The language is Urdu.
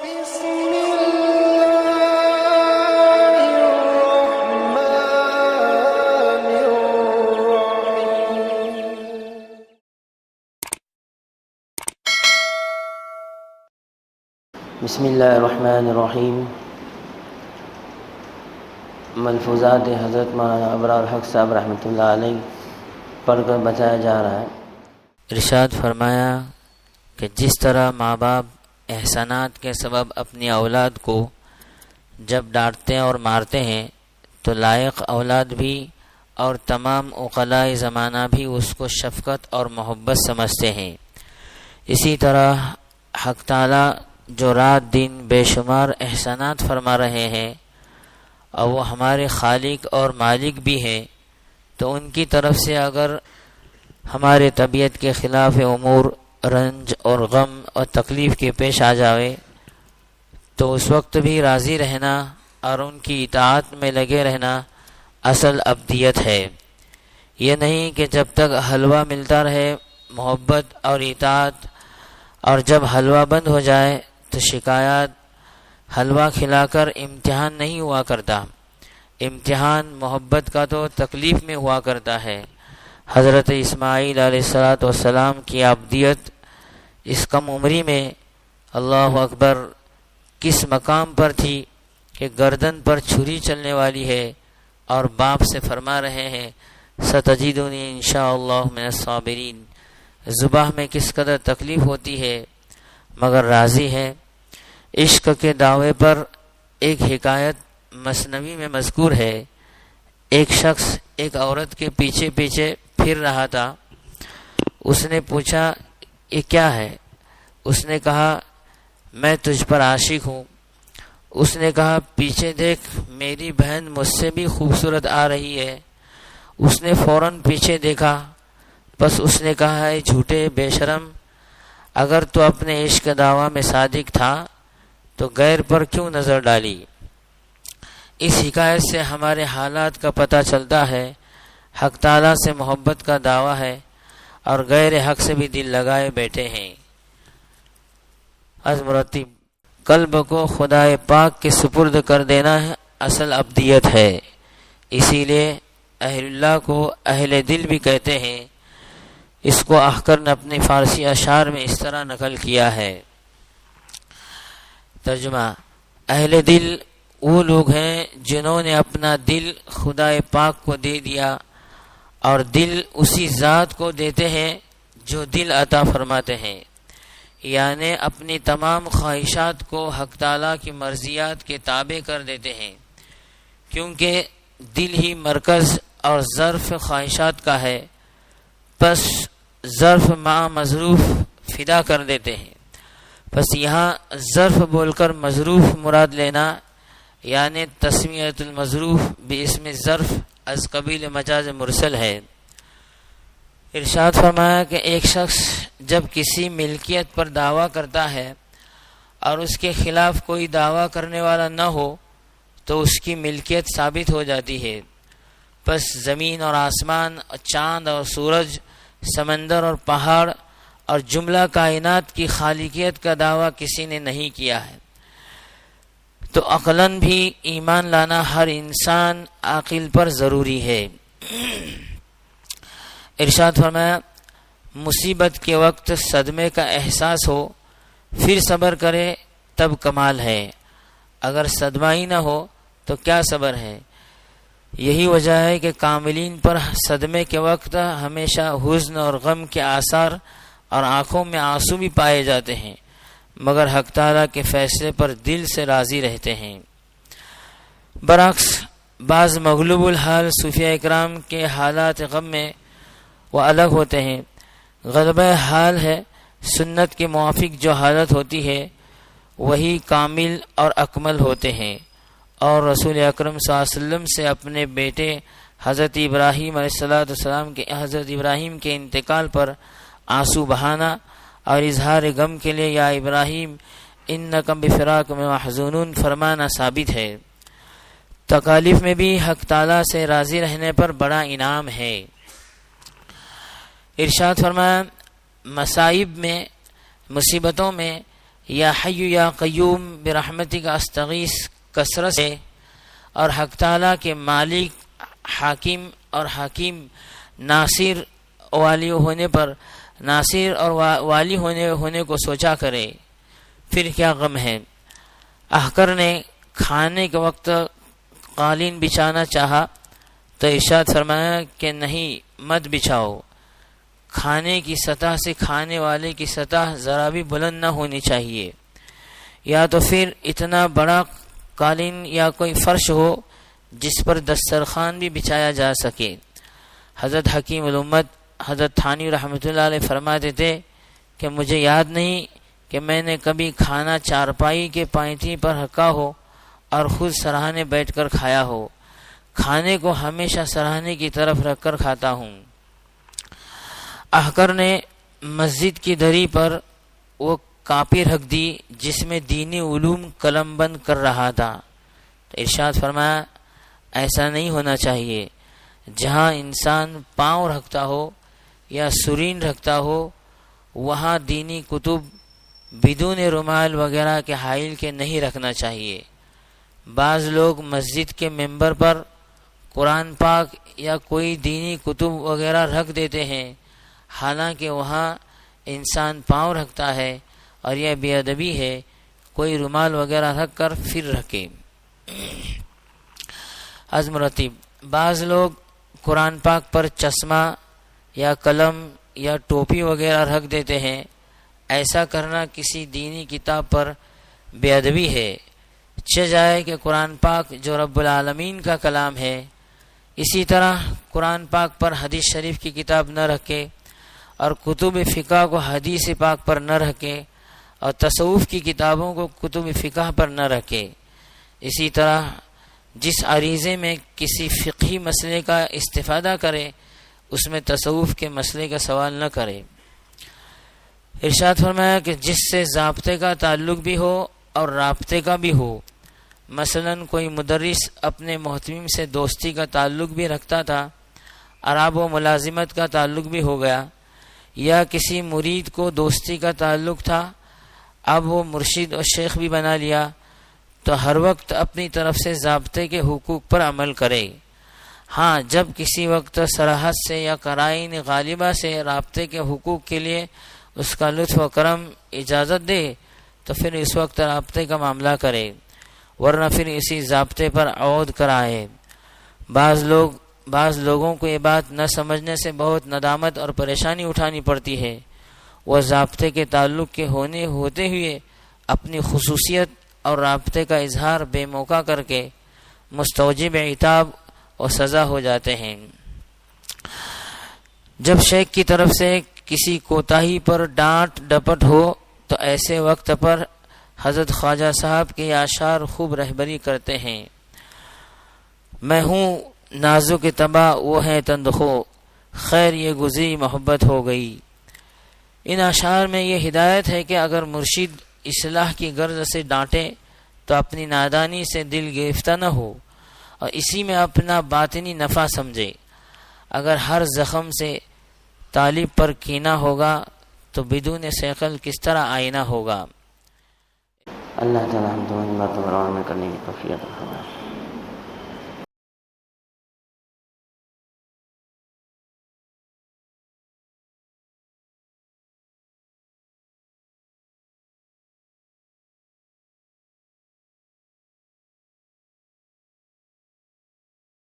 بسم الله الرحمن الرحيم. بسم اللہ الرحمن الرحیم. ملفوظات حضرت مولانا ابرار حق صاحب رحمۃ اللہ علیہ پڑھ کر بتایا جا رہا ہے. ارشاد فرمایا کہ جس طرح ماں باپ احسانات کے سبب اپنی اولاد کو جب ڈانٹتے اور مارتے ہیں تو لائق اولاد بھی اور تمام عقلاء زمانہ بھی اس کو شفقت اور محبت سمجھتے ہیں. اسی طرح حق تعالی جو رات دن بے شمار احسانات فرما رہے ہیں اور وہ ہمارے خالق اور مالک بھی ہیں، تو ان کی طرف سے اگر ہمارے طبیعت کے خلاف امور رنج اور غم اور تکلیف کے پیش آ جاوے تو اس وقت بھی راضی رہنا اور ان کی اطاعت میں لگے رہنا اصل ابدیت ہے. یہ نہیں کہ جب تک حلوہ ملتا رہے محبت اور اطاعت، اور جب حلوہ بند ہو جائے تو شکایات. حلوہ کھلا کر امتحان نہیں ہوا کرتا، امتحان محبت کا تو تکلیف میں ہوا کرتا ہے. حضرت اسماعیل علیہ السلام کی ابدیت اس کم عمری میں اللہ اکبر کس مقام پر تھی کہ گردن پر چھری چلنے والی ہے اور باپ سے فرما رہے ہیں ستجدنی انشاءاللہ من الصابرین. ذبح میں کس قدر تکلیف ہوتی ہے مگر راضی ہے. عشق کے دعوے پر ایک حکایت مثنوی میں مذکور ہے. ایک شخص ایک عورت کے پیچھے پیچھے پھر رہا تھا. اس نے پوچھا یہ کیا ہے؟ اس نے کہا میں تجھ پر عاشق ہوں. اس نے کہا پیچھے دیکھ میری بہن مجھ سے بھی خوبصورت آ رہی ہے. اس نے فوراً پیچھے دیکھا، بس اس نے کہا اے جھوٹے بے شرم، اگر تو اپنے عشق دعویٰ میں صادق تھا تو غیر پر کیوں نظر ڈالی؟ اس حکایت سے ہمارے حالات کا پتہ چلتا ہے. حق تعالیٰ سے محبت کا دعویٰ ہے اور غیر حق سے بھی دل لگائے بیٹھے ہیں. از مرتب قلب کو خدائے پاک کے سپرد کر دینا ہے اصل ابدیت ہے. اسی لیے اہل اللہ کو اہل دل بھی کہتے ہیں. اس کو احکر نے اپنے فارسی اشعار میں اس طرح نقل کیا ہے. ترجمہ: اہل دل وہ لوگ ہیں جنہوں نے اپنا دل خدائے پاک کو دے دیا، اور دل اسی ذات کو دیتے ہیں جو دل عطا فرماتے ہیں. یعنی اپنی تمام خواہشات کو حق تعالیٰ کی مرضیات کے تابع کر دیتے ہیں، کیونکہ دل ہی مرکز اور ظرف خواہشات کا ہے. پس ظرف مع مظروف فدا کر دیتے ہیں. پس یہاں ظرف بول کر مظروف مراد لینا یعنی تسمیۃ المظروف باسم ظرف از قبیل مجاز مرسل ہے. ارشاد فرمایا کہ ایک شخص جب کسی ملکیت پر دعویٰ کرتا ہے اور اس کے خلاف کوئی دعویٰ کرنے والا نہ ہو تو اس کی ملکیت ثابت ہو جاتی ہے. پس زمین اور آسمان، چاند اور سورج، سمندر اور پہاڑ اور جملہ کائنات کی خالقیت کا دعویٰ کسی نے نہیں کیا ہے. تو عقلاً بھی ایمان لانا ہر انسان عاقل پر ضروری ہے. ارشاد فرمایا مصیبت کے وقت صدمے کا احساس ہو پھر صبر کرے تب کمال ہے، اگر صدمہ ہی نہ ہو تو کیا صبر ہے. یہی وجہ ہے کہ کاملین پر صدمے کے وقت ہمیشہ حزن اور غم کے آثار اور آنکھوں میں آنسو بھی پائے جاتے ہیں، مگر حق تعالیٰ کے فیصلے پر دل سے راضی رہتے ہیں. برعکس بعض مغلوب الحال صوفیاء اکرام کے حالات غم میں وہ الگ ہوتے ہیں. غلبہ حال ہے سنت کے موافق جو حالت ہوتی ہے وہی کامل اور اکمل ہوتے ہیں. اور رسول اکرم صلی اللہ علیہ وسلم سے اپنے بیٹے حضرت ابراہیم علیہ السلام کے انتقال پر آنسو بہانا اور اظہار غم کے لیے یا ابراہیم انکم بفراق میں محزونون فرمانا ثابت ہے. تکالیف میں بھی حق تعالیٰ سے راضی رہنے پر بڑا انعام ہے. ارشاد فرمایا مصائب میں، مصیبتوں میں یا حی یا قیوم برحمتک استغیث کثرت سے، اور حق تعالیٰ کے مالک، حاکم اور حکیم، ناصر والی ہونے پر ناصر اور والی ہونے کو سوچا کرے، پھر کیا غم ہے۔ احقر نے کھانے کے وقت قالین بچھانا چاہا تو ارشاد فرمایا کہ نہیں، مت بچھاؤ، کھانے کی سطح سے کھانے والے کی سطح ذرا بھی بلند نہ ہونی چاہیے، یا تو پھر اتنا بڑا قالین یا کوئی فرش ہو جس پر دسترخوان بھی بچھایا جا سکے۔ حضرت حکیم الامت حضرت تھانوی رحمۃ اللہ علیہ فرماتے تھے کہ مجھے یاد نہیں کہ میں نے کبھی کھانا چارپائی کے پائنتی پر رکھا ہو اور خود سراہنے بیٹھ کر کھایا ہو، کھانے کو ہمیشہ سراہنے کی طرف رکھ کر کھاتا ہوں۔ احقر نے مسجد کی دری پر وہ کاپی رکھ دی جس میں دینی علوم قلم بند کر رہا تھا، تو ارشاد فرمایا ایسا نہیں ہونا چاہیے، جہاں انسان پاؤں رکھتا ہو یا سرین رکھتا ہو وہاں دینی کتب بدون رومال وغیرہ کے حائل کے نہیں رکھنا چاہیے۔ بعض لوگ مسجد کے ممبر پر قرآن پاک یا کوئی دینی کتب وغیرہ رکھ دیتے ہیں، حالانکہ وہاں انسان پاؤں رکھتا ہے اور یہ بے ادبی ہے، کوئی رومال وغیرہ رکھ کر پھر رکھے۔ از مرتب بعض لوگ قرآن پاک پر چشمہ یا قلم یا ٹوپی وغیرہ رکھ دیتے ہیں، ایسا کرنا کسی دینی کتاب پر بے ادبی ہے۔ چہ جائے کہ قرآن پاک جو رب العالمین کا کلام ہے، اسی طرح قرآن پاک پر حدیث شریف کی کتاب نہ رکھے اور کتب فقہ کو حدیث پاک پر نہ رکھے اور تصوف کی کتابوں کو کتب فقہ پر نہ رکھے۔ اسی طرح جس عریضے میں کسی فقہی مسئلے کا استفادہ کرے اس میں تصوف کے مسئلے کا سوال نہ کرے۔ ارشاد فرمایا کہ جس سے ضابطے کا تعلق بھی ہو اور رابطے کا بھی ہو، مثلا کوئی مدرس اپنے محتمم سے دوستی کا تعلق بھی رکھتا تھا اور اب وہ ملازمت کا تعلق بھی ہو گیا، یا کسی مرید کو دوستی کا تعلق تھا اب وہ مرشد اور شیخ بھی بنا لیا، تو ہر وقت اپنی طرف سے ضابطے کے حقوق پر عمل کرے۔ ہاں، جب کسی وقت صراحت سے یا قرائن غالبہ سے رابطے کے حقوق کے لیے اس کا لطف و کرم اجازت دے تو پھر اس وقت رابطے کا معاملہ کرے، ورنہ پھر اسی ضابطے پر عود کرائے۔ بعض لوگوں کو یہ بات نہ سمجھنے سے بہت ندامت اور پریشانی اٹھانی پڑتی ہے، وہ ضابطے کے تعلق کے ہوتے ہوئے اپنی خصوصیت اور رابطے کا اظہار بے موقع کر کے مستوجب عتاب اور سزا ہو جاتے ہیں۔ جب شیخ کی طرف سے کسی کوتاہی پر ڈانٹ ڈپٹ ہو تو ایسے وقت پر حضرت خواجہ صاحب کے اشعار خوب رہبری کرتے ہیں۔ میں ہوں نازک طبع وہ ہے تندخو، خیر یہ گزری محبت ہو گئی۔ ان اشعار میں یہ ہدایت ہے کہ اگر مرشد اصلاح کی غرض سے ڈانٹے تو اپنی نادانی سے دل گرفتہ نہ ہو اور اسی میں اپنا باطنی نفع سمجھے۔ اگر ہر زخم سے طالب پر کینہ ہوگا تو بدون سیقل کس طرح آئینہ ہوگا۔ اللہ تعالی ہم تمہیں باتوں پر عمل کرنے کی توفیق عطا فرمائے۔